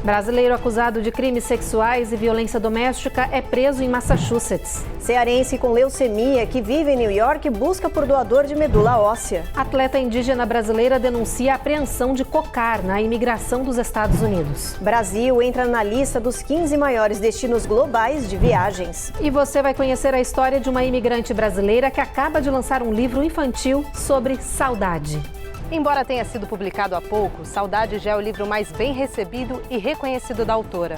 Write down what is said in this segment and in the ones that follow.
Brasileiro acusado de crimes sexuais e violência doméstica é preso em Massachusetts. Cearense com leucemia que vive em New York busca por doador de medula óssea. Atleta indígena brasileira denuncia a apreensão de cocar na imigração dos Estados Unidos. Brasil entra na lista dos 15 maiores destinos globais de viagens. E você vai conhecer a história de uma imigrante brasileira que acaba de lançar um livro infantil sobre saudade. Embora tenha sido publicado há pouco, Saudade já é o livro mais bem recebido e reconhecido da autora.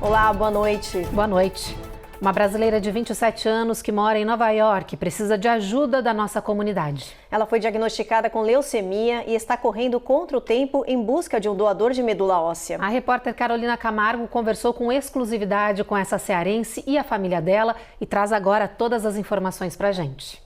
Olá, boa noite. Boa noite. Uma brasileira de 27 anos que mora em Nova York precisa de ajuda da nossa comunidade. Ela foi diagnosticada com leucemia e está correndo contra o tempo em busca de um doador de medula óssea. A repórter Carolina Camargo conversou com exclusividade com essa cearense e a família dela e traz agora todas as informações pra gente.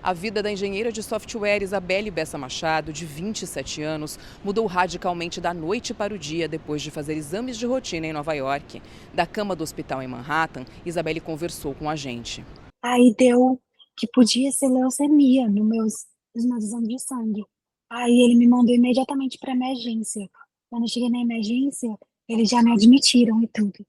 A vida da engenheira de software Isabelle Bessa Machado, de 27 anos, mudou radicalmente da noite para o dia depois de fazer exames de rotina em Nova York. Da cama do hospital em Manhattan, Isabelle conversou com a gente. Aí deu que podia ser leucemia nos meus exames de sangue. Aí ele me mandou imediatamente para emergência. Quando eu cheguei na emergência, eles já me admitiram e tudo.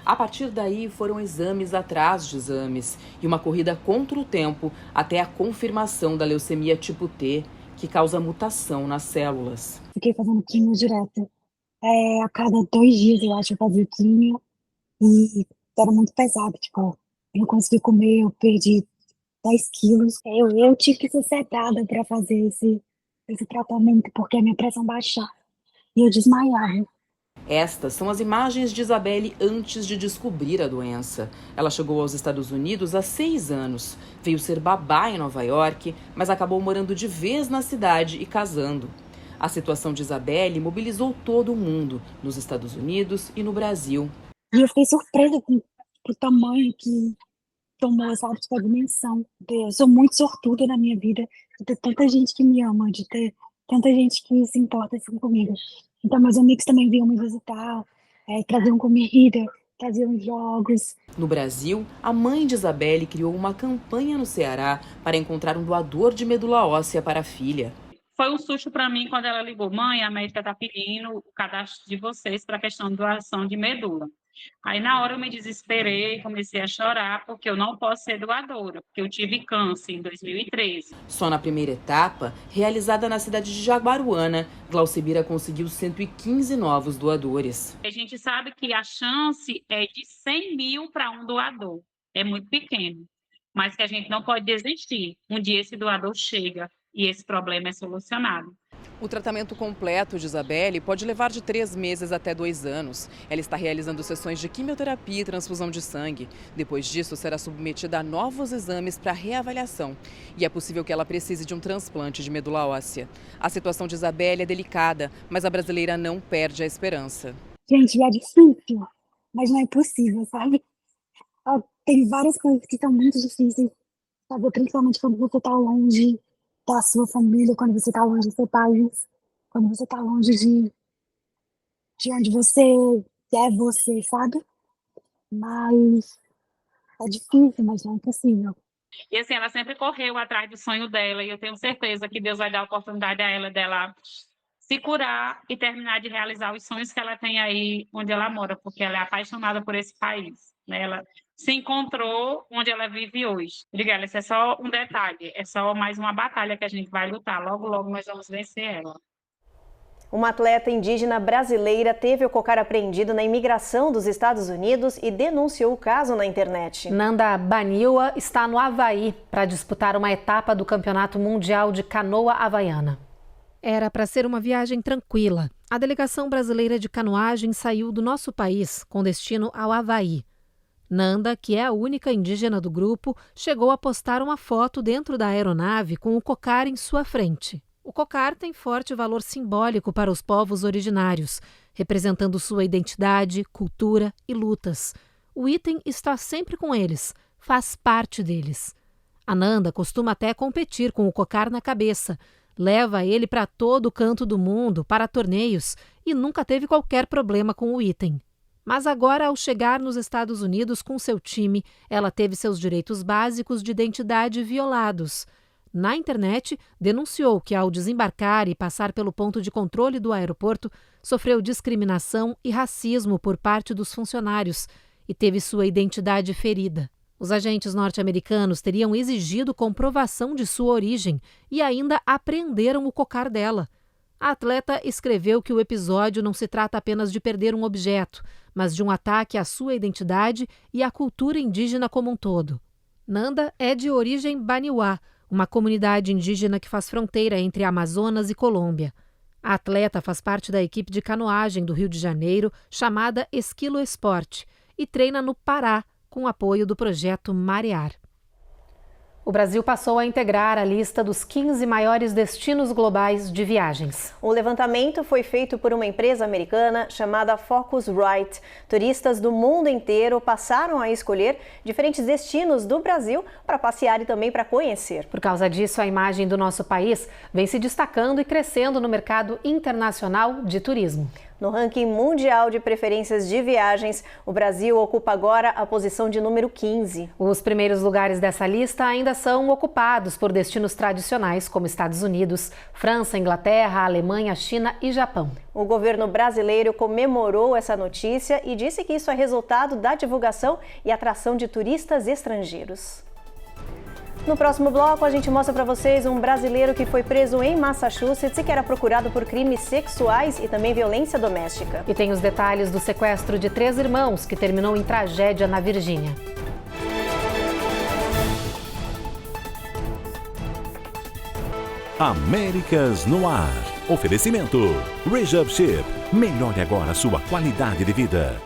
A partir daí foram exames atrás de exames e uma corrida contra o tempo até a confirmação da leucemia tipo T, que causa mutação nas células. Fiquei fazendo quimio direto. A cada 2 dias, eu acho, eu fazia quimio e era muito pesado. Tipo, eu não consegui comer, eu perdi 10 quilos. Eu tive que ser sedada para fazer esse tratamento, porque a minha pressão baixava e eu desmaiava. Estas são as imagens de Isabelle antes de descobrir a doença. Ela chegou aos Estados Unidos há 6 anos. Veio ser babá em Nova York, mas acabou morando de vez na cidade e casando. A situação de Isabelle mobilizou todo o mundo, nos Estados Unidos e no Brasil. E eu fiquei surpresa com o tamanho que tomou, sabe, tipo, a dimensão. Eu sou muito sortuda na minha vida de ter tanta gente que me ama, de ter tanta gente que se importa assim comigo. Então, meus amigos também vinham me visitar, traziam comida, traziam jogos. No Brasil, a mãe de Isabelle criou uma campanha no Ceará para encontrar um doador de medula óssea para a filha. Foi um susto para mim quando ela ligou: mãe, a médica está pedindo o cadastro de vocês para a questão de doação de medula. Aí, na hora, eu me desesperei, comecei a chorar, porque eu não posso ser doadora, porque eu tive câncer em 2013. Só na primeira etapa, realizada na cidade de Jaguaruana, Glaucemira conseguiu 115 novos doadores. A gente sabe que a chance é de 100 mil para um doador. É muito pequeno, mas que a gente não pode desistir. Um dia esse doador chega e esse problema é solucionado. O tratamento completo de Isabelle pode levar de 3 meses até 2 anos. Ela está realizando sessões de quimioterapia e transfusão de sangue. Depois disso, será submetida a novos exames para reavaliação. E é possível que ela precise de um transplante de medula óssea. A situação de Isabelle é delicada, mas a brasileira não perde a esperança. Gente, é difícil, mas não é impossível, sabe? Tem várias coisas que são muito difíceis, sabe? Principalmente quando você está longe da sua família, quando você está longe do seu país, quando você está longe de onde você é você, sabe? Mas é difícil, mas não é impossível. E assim, ela sempre correu atrás do sonho dela, e eu tenho certeza que Deus vai dar a oportunidade a ela dela se curar e terminar de realizar os sonhos que ela tem aí onde ela mora, porque ela é apaixonada por esse país, né? Ela se encontrou onde ela vive hoje. Obrigada, isso é só um detalhe, é só mais uma batalha que a gente vai lutar. Logo, logo nós vamos vencer ela. Uma atleta indígena brasileira teve o cocar apreendido na imigração dos Estados Unidos e denunciou o caso na internet. Nanda Baniwa está no Havaí para disputar uma etapa do Campeonato Mundial de Canoa Havaiana. Era para ser uma viagem tranquila. A delegação brasileira de canoagem saiu do nosso país com destino ao Havaí. Nanda, que é a única indígena do grupo, chegou a postar uma foto dentro da aeronave com o cocar em sua frente. O cocar tem forte valor simbólico para os povos originários, representando sua identidade, cultura e lutas. O item está sempre com eles, faz parte deles. A Nanda costuma até competir com o cocar na cabeça, leva ele para todo canto do mundo, para torneios, e nunca teve qualquer problema com o item. Mas agora, ao chegar nos Estados Unidos com seu time, ela teve seus direitos básicos de identidade violados. Na internet, denunciou que ao desembarcar e passar pelo ponto de controle do aeroporto, sofreu discriminação e racismo por parte dos funcionários e teve sua identidade ferida. Os agentes norte-americanos teriam exigido comprovação de sua origem e ainda apreenderam o cocar dela. A atleta escreveu que o episódio não se trata apenas de perder um objeto, mas de um ataque à sua identidade e à cultura indígena como um todo. Nanda é de origem baniuá, uma comunidade indígena que faz fronteira entre Amazonas e Colômbia. A atleta faz parte da equipe de canoagem do Rio de Janeiro, chamada Esquilo Esporte, e treina no Pará, com apoio do projeto Marear. O Brasil passou a integrar a lista dos 15 maiores destinos globais de viagens. O levantamento foi feito por uma empresa americana chamada Phocuswright. Turistas do mundo inteiro passaram a escolher diferentes destinos do Brasil para passear e também para conhecer. Por causa disso, a imagem do nosso país vem se destacando e crescendo no mercado internacional de turismo. No ranking mundial de preferências de viagens, o Brasil ocupa agora a posição de número 15. Os primeiros lugares dessa lista ainda são ocupados por destinos tradicionais como Estados Unidos, França, Inglaterra, Alemanha, China e Japão. O governo brasileiro comemorou essa notícia e disse que isso é resultado da divulgação e atração de turistas estrangeiros. No próximo bloco, a gente mostra para vocês um brasileiro que foi preso em Massachusetts e que era procurado por crimes sexuais e também violência doméstica. E tem os detalhes do sequestro de 3 irmãos que terminou em tragédia na Virgínia. Américas no ar. Oferecimento. Rejab Ship. Melhore agora sua qualidade de vida.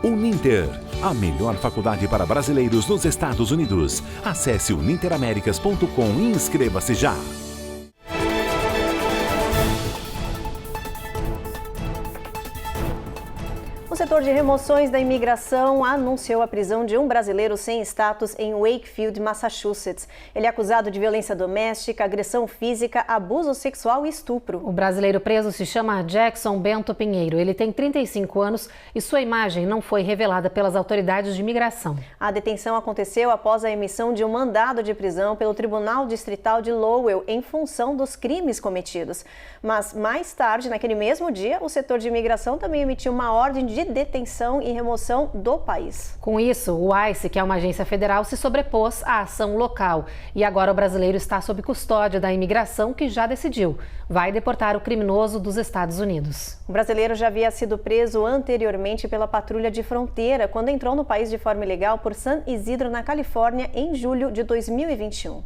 Uninter, a melhor faculdade para brasileiros nos Estados Unidos. Acesse uninteraméricas.com e inscreva-se já. O setor de remoções da imigração anunciou a prisão de um brasileiro sem status em Wakefield, Massachusetts. Ele é acusado de violência doméstica, agressão física, abuso sexual e estupro. O brasileiro preso se chama Jackson Bento Pinheiro. Ele tem 35 anos e sua imagem não foi revelada pelas autoridades de imigração. A detenção aconteceu após a emissão de um mandado de prisão pelo Tribunal Distrital de Lowell em função dos crimes cometidos. Mas mais tarde, naquele mesmo dia, o setor de imigração também emitiu uma ordem de detenção e remoção do país. Com isso, o ICE, que é uma agência federal, se sobrepôs à ação local. E agora o brasileiro está sob custódia da imigração, que já decidiu. Vai deportar o criminoso dos Estados Unidos. O brasileiro já havia sido preso anteriormente pela patrulha de fronteira, quando entrou no país de forma ilegal por San Isidro, na Califórnia, em julho de 2021.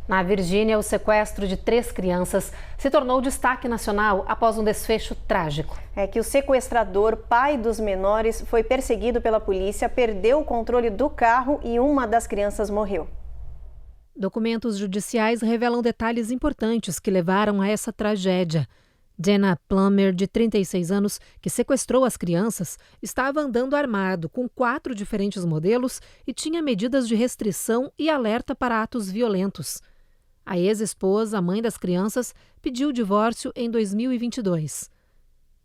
Na Virgínia, o sequestro de 3 crianças se tornou destaque nacional após um desfecho trágico. É que o sequestrador, pai dos menores, foi perseguido pela polícia, perdeu o controle do carro e uma das crianças morreu. Documentos judiciais revelam detalhes importantes que levaram a essa tragédia. Jenna Plummer, de 36 anos, que sequestrou as crianças, estava andando armado com 4 diferentes modelos e tinha medidas de restrição e alerta para atos violentos. A ex-esposa, mãe das crianças, pediu o divórcio em 2022.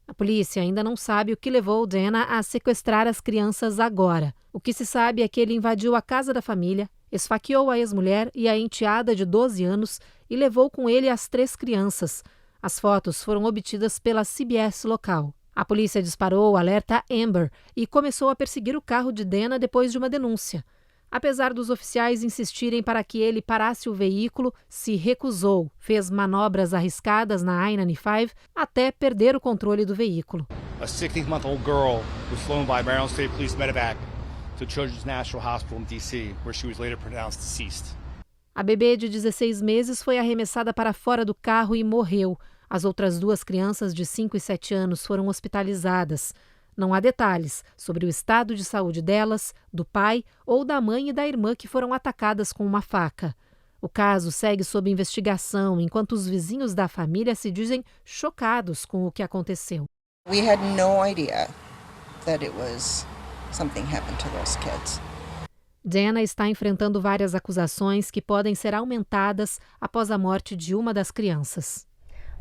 A polícia ainda não sabe o que levou Jenna a sequestrar as crianças agora. O que se sabe é que ele invadiu a casa da família, esfaqueou a ex-mulher e a enteada de 12 anos e levou com ele as 3 crianças. As fotos foram obtidas pela CBS local. A polícia disparou o alerta Amber e começou a perseguir o carro de Jenna depois de uma denúncia. Apesar dos oficiais insistirem para que ele parasse o veículo, se recusou, fez manobras arriscadas na I-95 até perder o controle do veículo. A 16-month-old girl was flown by Maryland State Police Medevac to Children's National Hospital in D.C., where she was later pronounced deceased. A bebê de 16 meses foi arremessada para fora do carro e morreu. As outras 2 crianças de 5 e 7 anos foram hospitalizadas. Não há detalhes sobre o estado de saúde delas, do pai ou da mãe e da irmã que foram atacadas com uma faca. O caso segue sob investigação, enquanto os vizinhos da família se dizem chocados com o que aconteceu. We had no idea that it was something happened to those kids. Jenna está enfrentando várias acusações que podem ser aumentadas após a morte de uma das crianças.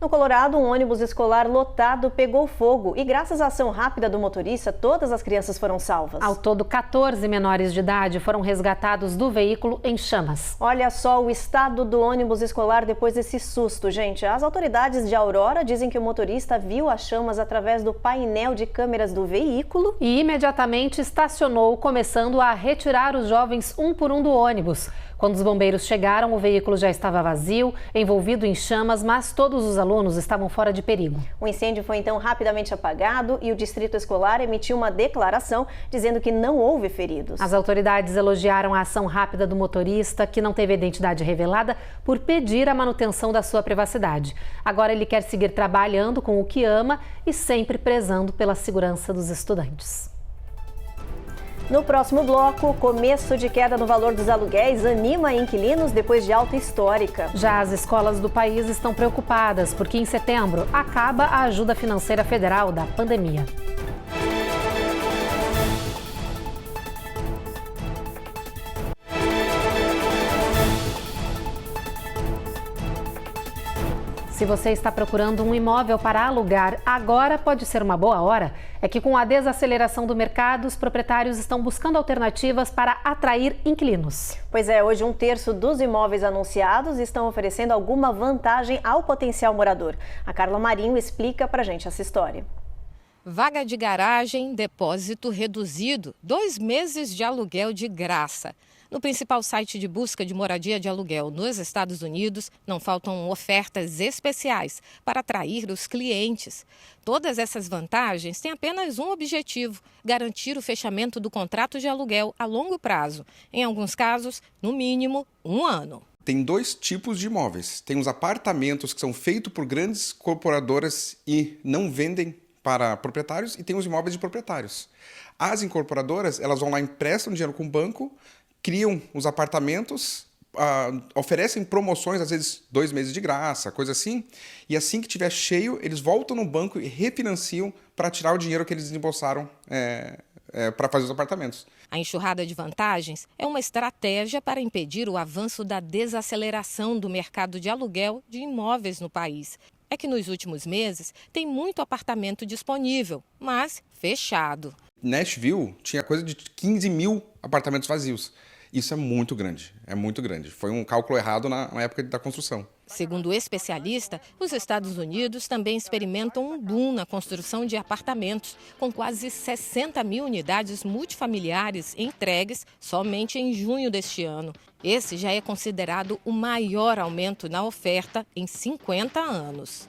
No Colorado, um ônibus escolar lotado pegou fogo e, graças à ação rápida do motorista, todas as crianças foram salvas. Ao todo, 14 menores de idade foram resgatados do veículo em chamas. Olha só o estado do ônibus escolar depois desse susto, gente. As autoridades de Aurora dizem que o motorista viu as chamas através do painel de câmeras do veículo e imediatamente estacionou, começando a retirar os jovens um por um do ônibus. Quando os bombeiros chegaram, o veículo já estava vazio, envolvido em chamas, mas todos os alunos estavam fora de perigo. O incêndio foi então rapidamente apagado e o distrito escolar emitiu uma declaração dizendo que não houve feridos. As autoridades elogiaram a ação rápida do motorista, que não teve identidade revelada, por pedir a manutenção da sua privacidade. Agora ele quer seguir trabalhando com o que ama e sempre prezando pela segurança dos estudantes. No próximo bloco, começo de queda no valor dos aluguéis anima inquilinos depois de alta histórica. Já as escolas do país estão preocupadas porque em setembro acaba a ajuda financeira federal da pandemia. Se você está procurando um imóvel para alugar, agora pode ser uma boa hora. É que com a desaceleração do mercado, os proprietários estão buscando alternativas para atrair inquilinos. Pois é, hoje 1/3 dos imóveis anunciados estão oferecendo alguma vantagem ao potencial morador. A Carla Marinho explica pra gente essa história. Vaga de garagem, depósito reduzido, 2 meses de aluguel de graça. No principal site de busca de moradia de aluguel nos Estados Unidos, não faltam ofertas especiais para atrair os clientes. Todas essas vantagens têm apenas um objetivo: garantir o fechamento do contrato de aluguel a longo prazo. Em alguns casos, no mínimo, 1 ano. Tem 2 tipos de imóveis. Tem os apartamentos que são feitos por grandes corporadoras e não vendem para proprietários, e tem os imóveis de proprietários. As incorporadoras, elas vão lá, emprestam dinheiro com o banco, criam os apartamentos, oferecem promoções, às vezes 2 meses de graça, coisa assim, e assim que tiver cheio, eles voltam no banco e refinanciam para tirar o dinheiro que eles desembolsaram para fazer os apartamentos. A enxurrada de vantagens é uma estratégia para impedir o avanço da desaceleração do mercado de aluguel de imóveis no país. É que nos últimos meses tem muito apartamento disponível, mas fechado. Nashville tinha coisa de 15 mil apartamentos vazios. Isso é muito grande, Foi um cálculo errado na época da construção. Segundo o especialista, os Estados Unidos também experimentam um boom na construção de apartamentos, com quase 60 mil unidades multifamiliares entregues somente em junho deste ano. Esse já é considerado o maior aumento na oferta em 50 anos.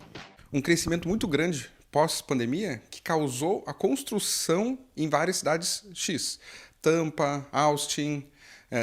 Um crescimento muito grande pós-pandemia que causou a construção em várias cidades X. Tampa, Austin,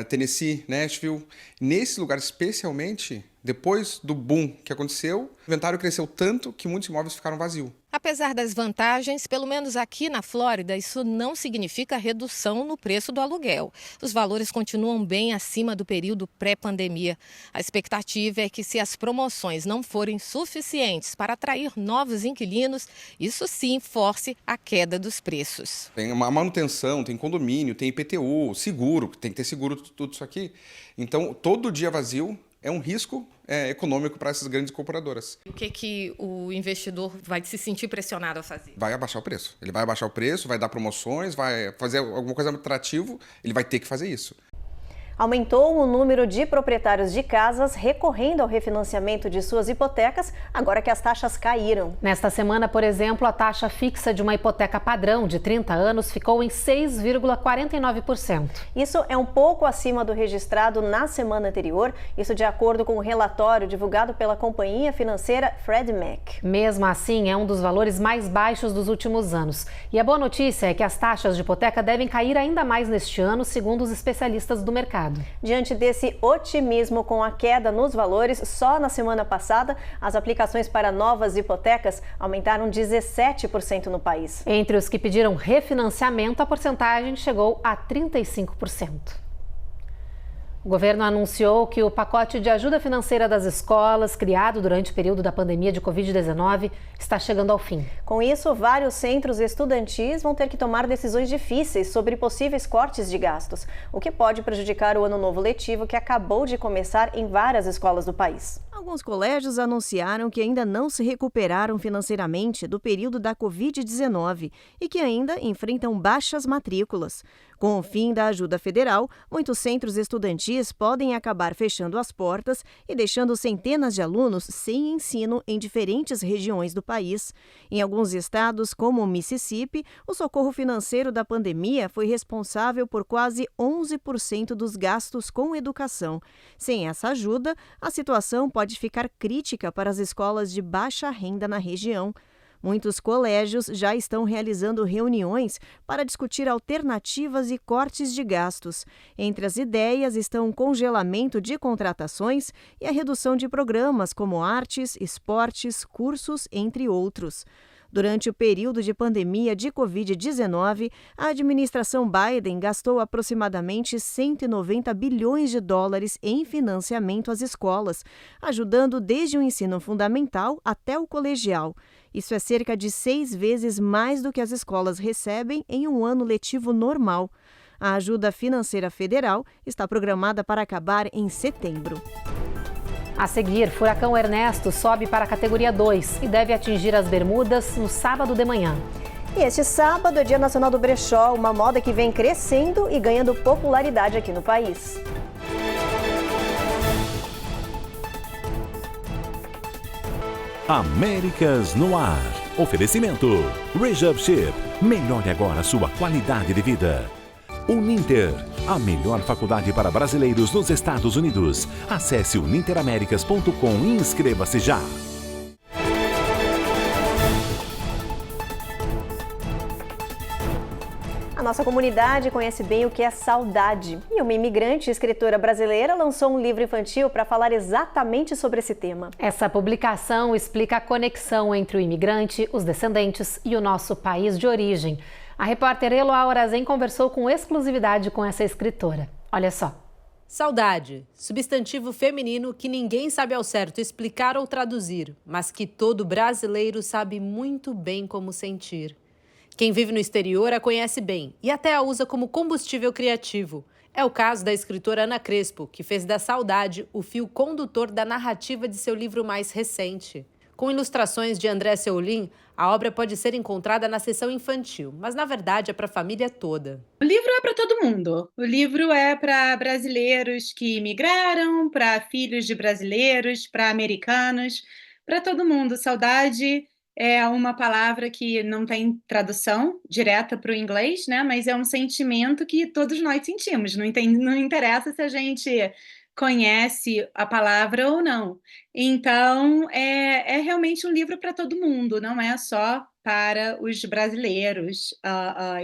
Tennessee, Nashville. Nesses lugares, especialmente, depois do boom que aconteceu, o inventário cresceu tanto que muitos imóveis ficaram vazios. Apesar das vantagens, pelo menos aqui na Flórida, isso não significa redução no preço do aluguel. Os valores continuam bem acima do período pré-pandemia. A expectativa é que, se as promoções não forem suficientes para atrair novos inquilinos, isso sim force a queda dos preços. Tem uma manutenção, tem condomínio, tem IPTU, seguro, tem que ter seguro, tudo isso aqui. Então, todo dia vazio é um risco econômico para essas grandes incorporadoras. O que o investidor vai se sentir pressionado a fazer? Vai abaixar o preço. Ele vai abaixar o preço, vai dar promoções, vai fazer alguma coisa atrativa, ele vai ter que fazer isso. Aumentou o número de proprietários de casas recorrendo ao refinanciamento de suas hipotecas, agora que as taxas caíram. Nesta semana, por exemplo, a taxa fixa de uma hipoteca padrão de 30 anos ficou em 6,49%. Isso é um pouco acima do registrado na semana anterior, isso de acordo com o relatório divulgado pela companhia financeira Freddie Mac. Mesmo assim, é um dos valores mais baixos dos últimos anos. E a boa notícia é que as taxas de hipoteca devem cair ainda mais neste ano, segundo os especialistas do mercado. Diante desse otimismo com a queda nos valores, só na semana passada, as aplicações para novas hipotecas aumentaram 17% no país. Entre os que pediram refinanciamento, a porcentagem chegou a 35%. O governo anunciou que o pacote de ajuda financeira das escolas, criado durante o período da pandemia de Covid-19, está chegando ao fim. Com isso, vários centros estudantis vão ter que tomar decisões difíceis sobre possíveis cortes de gastos, o que pode prejudicar o ano novo letivo que acabou de começar em várias escolas do país. Alguns colégios anunciaram que ainda não se recuperaram financeiramente do período da Covid-19 e que ainda enfrentam baixas matrículas. Com o fim da ajuda federal, muitos centros estudantis podem acabar fechando as portas e deixando centenas de alunos sem ensino em diferentes regiões do país. Em alguns estados, como o Mississippi, o socorro financeiro da pandemia foi responsável por quase 11% dos gastos com educação. Sem essa ajuda, a situação pode ficar crítica para as escolas de baixa renda na região. Muitos colégios já estão realizando reuniões para discutir alternativas e cortes de gastos. Entre as ideias estão o congelamento de contratações e a redução de programas como artes, esportes, cursos, entre outros. Durante o período de pandemia de Covid-19, a administração Biden gastou aproximadamente 190 bilhões de dólares em financiamento às escolas, ajudando desde o ensino fundamental até o colegial. Isso é cerca de 6 vezes mais do que as escolas recebem em um ano letivo normal. A ajuda financeira federal está programada para acabar em setembro. A seguir, furacão Ernesto sobe para a categoria 2 e deve atingir as Bermudas no sábado de manhã. E este sábado é Dia Nacional do Brechó, uma moda que vem crescendo e ganhando popularidade aqui no país. Américas no ar. Oferecimento. Rejab Ship. Melhore agora sua qualidade de vida. Uninter. A melhor faculdade para brasileiros nos Estados Unidos. Acesse uninteraméricas.com e inscreva-se já. A nossa comunidade conhece bem o que é saudade. E uma imigrante e escritora brasileira lançou um livro infantil para falar exatamente sobre esse tema. Essa publicação explica a conexão entre o imigrante, os descendentes e o nosso país de origem. A repórter Eloá Orazen conversou com exclusividade com essa escritora. Olha só. Saudade, substantivo feminino que ninguém sabe ao certo explicar ou traduzir, mas que todo brasileiro sabe muito bem como sentir. Quem vive no exterior a conhece bem e até a usa como combustível criativo. É o caso da escritora Ana Crespo, que fez da saudade o fio condutor da narrativa de seu livro mais recente. Com ilustrações de André Seulin, a obra pode ser encontrada na seção infantil, mas na verdade é para a família toda. O livro é para todo mundo. O livro é para brasileiros que imigraram, para filhos de brasileiros, para americanos, para todo mundo. Saudade é uma palavra que não tem tradução direta para o inglês, né? Mas é um sentimento que todos nós sentimos. Não interessa se a gente conhece a palavra ou não. Então, é realmente um livro para todo mundo, não é só para os brasileiros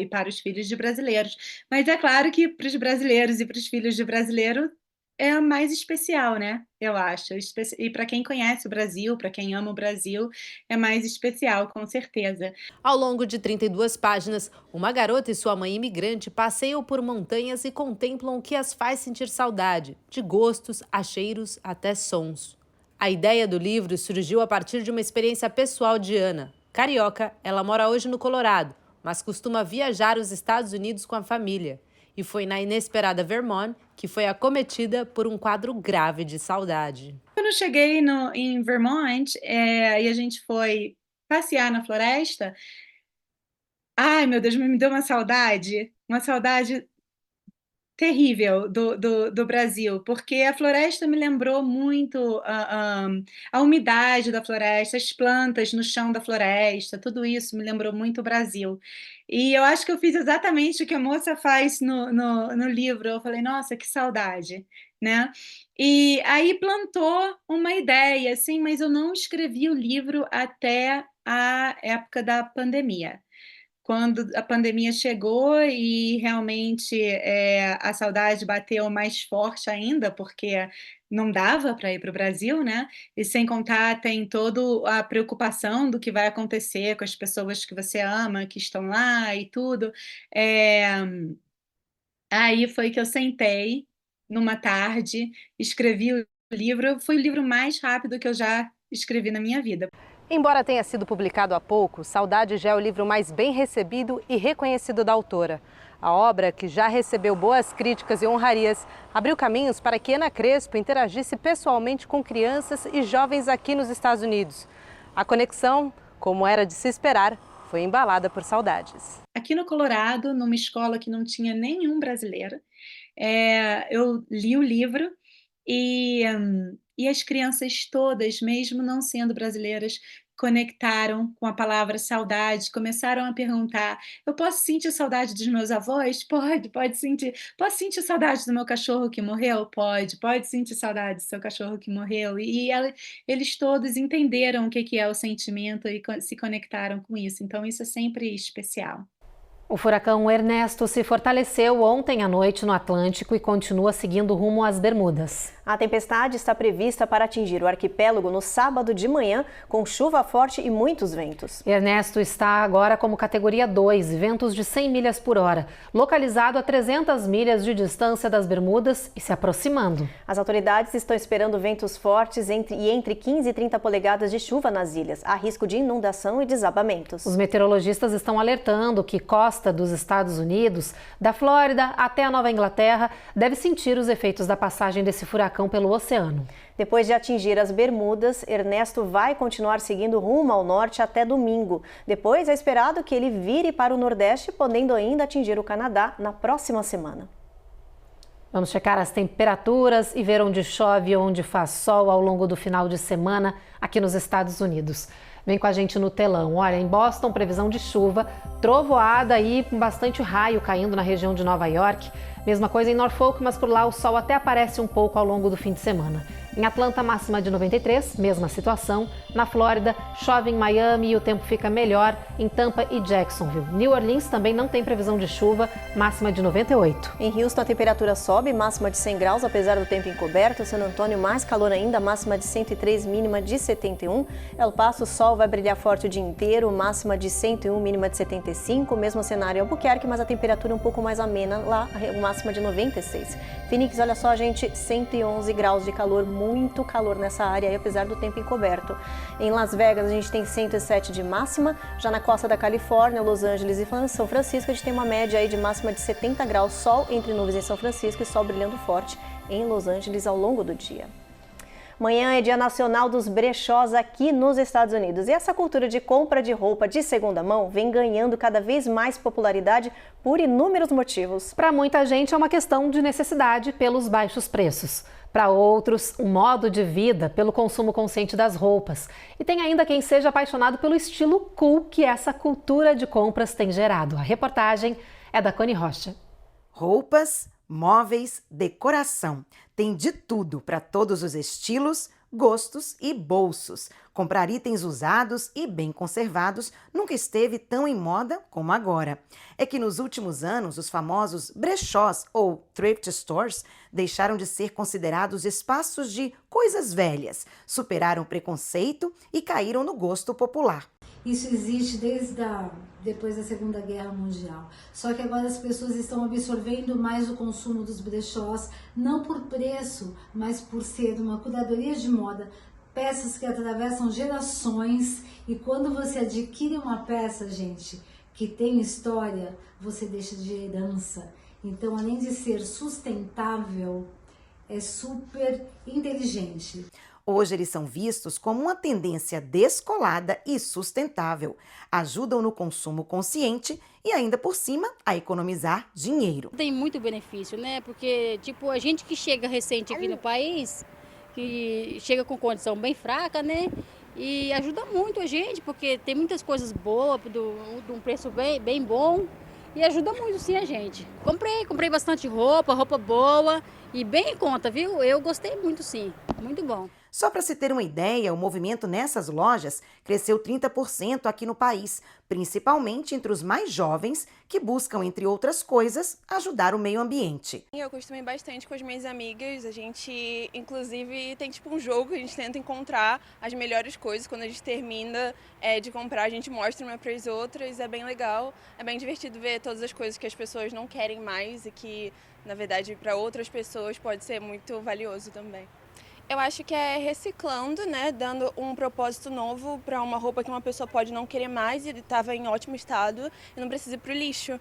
e para os filhos de brasileiros. Mas é claro que para os brasileiros e para os filhos de brasileiro é mais especial, né? Eu acho. E para quem conhece o Brasil, para quem ama o Brasil, é mais especial, com certeza. Ao longo de 32 páginas, uma garota e sua mãe imigrante passeiam por montanhas e contemplam o que as faz sentir saudade, de gostos, a cheiros, até sons. A ideia do livro surgiu a partir de uma experiência pessoal de Ana. Carioca, ela mora hoje no Colorado, mas costuma viajar aos Estados Unidos com a família. E foi na inesperada Vermont que foi acometida por um quadro grave de saudade. Quando eu cheguei em Vermont e a gente foi passear na floresta, ai meu Deus, me deu uma saudade terrível do Brasil, porque a floresta me lembrou muito a umidade da floresta, as plantas no chão da floresta, tudo isso me lembrou muito o Brasil. E eu acho que eu fiz exatamente o que a moça faz no livro. Eu falei, nossa, que saudade, né? E aí plantou uma ideia, assim, mas eu não escrevi o livro até a época da pandemia. Quando a pandemia chegou e realmente a saudade bateu mais forte ainda, porque não dava para ir para o Brasil, né? E sem contar, tem toda a preocupação do que vai acontecer com as pessoas que você ama, que estão lá e tudo. Aí foi que eu sentei numa tarde, escrevi o livro. Foi o livro mais rápido que eu já escrevi na minha vida. Embora tenha sido publicado há pouco, Saudade já é o livro mais bem recebido e reconhecido da autora. A obra, que já recebeu boas críticas e honrarias, abriu caminhos para que Ana Crespo interagisse pessoalmente com crianças e jovens aqui nos Estados Unidos. A conexão, como era de se esperar, foi embalada por saudades. Aqui no Colorado, numa escola que não tinha nenhum brasileiro, eu li o livro e as crianças todas, mesmo não sendo brasileiras, conectaram com a palavra saudade, começaram a perguntar: eu posso sentir saudade dos meus avós? Pode sentir. Posso sentir saudade do meu cachorro que morreu? Pode sentir saudade do seu cachorro que morreu. E eles todos entenderam o que é o sentimento e se conectaram com isso. Então isso é sempre especial. O furacão Ernesto se fortaleceu ontem à noite no Atlântico e continua seguindo rumo às Bermudas. A tempestade está prevista para atingir o arquipélago no sábado de manhã, com chuva forte e muitos ventos. Ernesto está agora como categoria 2, ventos de 100 milhas por hora, localizado a 300 milhas de distância das Bermudas e se aproximando. As autoridades estão esperando ventos fortes entre 15 e 30 polegadas de chuva nas ilhas. Há risco de inundação e desabamentos. Os meteorologistas estão alertando que costa dos Estados Unidos, da Flórida até a Nova Inglaterra, deve sentir os efeitos da passagem desse furacão pelo oceano. Depois de atingir as Bermudas, Ernesto vai continuar seguindo rumo ao norte até domingo. Depois é esperado que ele vire para o Nordeste, podendo ainda atingir o Canadá na próxima semana. Vamos checar as temperaturas e ver onde chove e onde faz sol ao longo do final de semana aqui nos Estados Unidos. Vem com a gente no telão. Olha, em Boston, previsão de chuva, trovoada e com bastante raio caindo na região de Nova York. Mesma coisa em Norfolk, mas por lá o sol até aparece um pouco ao longo do fim de semana. Em Atlanta, máxima de 93, mesma situação. Na Flórida, chove em Miami e o tempo fica melhor em Tampa e Jacksonville. New Orleans também não tem previsão de chuva, máxima de 98. Em Houston, a temperatura sobe, máxima de 100 graus, apesar do tempo encoberto. San Antônio, mais calor ainda, máxima de 103, mínima de 71. El Paso, o sol vai brilhar forte o dia inteiro, máxima de 101, mínima de 75. Mesmo cenário em Albuquerque, mas a temperatura é um pouco mais amena lá, máxima de 96. Phoenix, olha só, gente, 111 graus de calor, muito calor nessa área, apesar do tempo encoberto. Em Las Vegas, a gente tem 107 de máxima. Já na costa da Califórnia, Los Angeles e São Francisco, a gente tem uma média aí de máxima de 70 graus, sol entre nuvens em São Francisco e sol brilhando forte em Los Angeles ao longo do dia. Amanhã é Dia Nacional dos Brechós aqui nos Estados Unidos. E essa cultura de compra de roupa de segunda mão vem ganhando cada vez mais popularidade por inúmeros motivos. Para muita gente é uma questão de necessidade pelos baixos preços. Para outros, um modo de vida pelo consumo consciente das roupas. E tem ainda quem seja apaixonado pelo estilo cool que essa cultura de compras tem gerado. A reportagem é da Cone Rocha. Roupas, móveis, decoração. Tem de tudo para todos os estilos, gostos e bolsos. Comprar itens usados e bem conservados nunca esteve tão em moda como agora. É que nos últimos anos, os famosos brechós ou thrift stores deixaram de ser considerados espaços de coisas velhas, superaram o preconceito e caíram no gosto popular. Isso existe depois da Segunda Guerra Mundial. Só que agora as pessoas estão absorvendo mais o consumo dos brechós, não por preço, mas por ser uma curadoria de moda, peças que atravessam gerações. E quando você adquire uma peça, gente, que tem história, você deixa de herança. Então, além de ser sustentável, é super inteligente. Hoje eles são vistos como uma tendência descolada e sustentável. Ajudam no consumo consciente e ainda por cima a economizar dinheiro. Tem muito benefício, né? Porque tipo, a gente que chega recente aqui no país, que chega com condição bem fraca, né? E ajuda muito a gente, porque tem muitas coisas boas, de um preço bem bom. E ajuda muito sim a gente. Comprei bastante roupa boa e bem em conta, viu? Eu gostei muito sim, muito bom. Só para se ter uma ideia, o movimento nessas lojas cresceu 30% aqui no país, principalmente entre os mais jovens, que buscam, entre outras coisas, ajudar o meio ambiente. Eu costumei bastante com as minhas amigas, a gente inclusive tem tipo um jogo que a gente tenta encontrar as melhores coisas. Quando a gente termina de comprar, a gente mostra uma para as outras, é bem legal, é bem divertido ver todas as coisas que as pessoas não querem mais e que, na verdade, para outras pessoas pode ser muito valioso também. Eu acho que é reciclando, né, dando um propósito novo para uma roupa que uma pessoa pode não querer mais e estava em ótimo estado e não precisa ir para o lixo.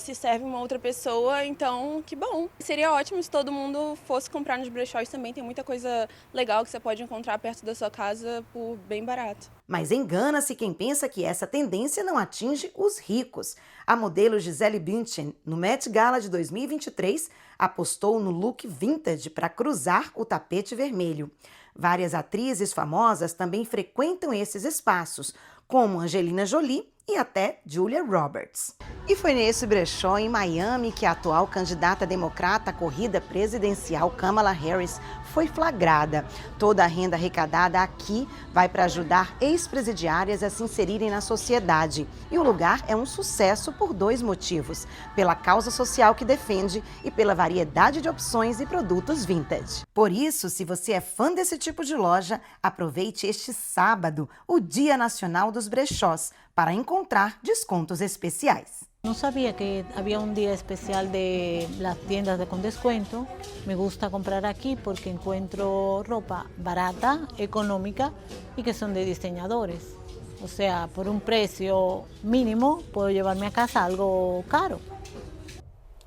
Se serve uma outra pessoa, então que bom. Seria ótimo se todo mundo fosse comprar nos brechós também, tem muita coisa legal que você pode encontrar perto da sua casa por bem barato. Mas engana-se quem pensa que essa tendência não atinge os ricos. A modelo Gisele Bündchen, no Met Gala de 2023, apostou no look vintage para cruzar o tapete vermelho. Várias atrizes famosas também frequentam esses espaços, como Angelina Jolie e até Julia Roberts. E foi nesse brechó em Miami que a atual candidata democrata à corrida presidencial Kamala Harris foi flagrada. Toda a renda arrecadada aqui vai para ajudar ex-presidiárias a se inserirem na sociedade. E o lugar é um sucesso por 2 motivos: pela causa social que defende e pela variedade de opções e produtos vintage. Por isso, se você é fã desse tipo de loja, aproveite este sábado, o Dia Nacional dos Brechós, para encontrar descontos especiais. No sabía que había un día especial de las tiendas con descuento. Me gusta comprar aquí porque encuentro ropa barata, económica y que son de diseñadores. O sea, por un precio mínimo puedo llevarme a casa algo caro.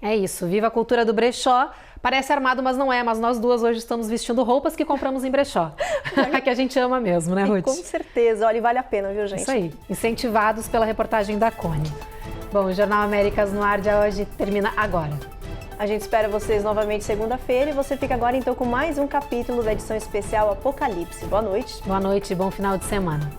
É isso, viva a cultura do brechó. Parece armado, mas não é. Mas nós duas hoje estamos vestindo roupas que compramos em brechó. Que a gente ama mesmo, né, Ruth? Com certeza. Olha, vale a pena, viu, gente? Isso aí. Incentivados pela reportagem da Cone. Bom, o Jornal Américas no Ar de hoje termina agora. A gente espera vocês novamente segunda-feira e você fica agora então com mais um capítulo da edição especial Apocalipse. Boa noite. Boa noite e bom final de semana.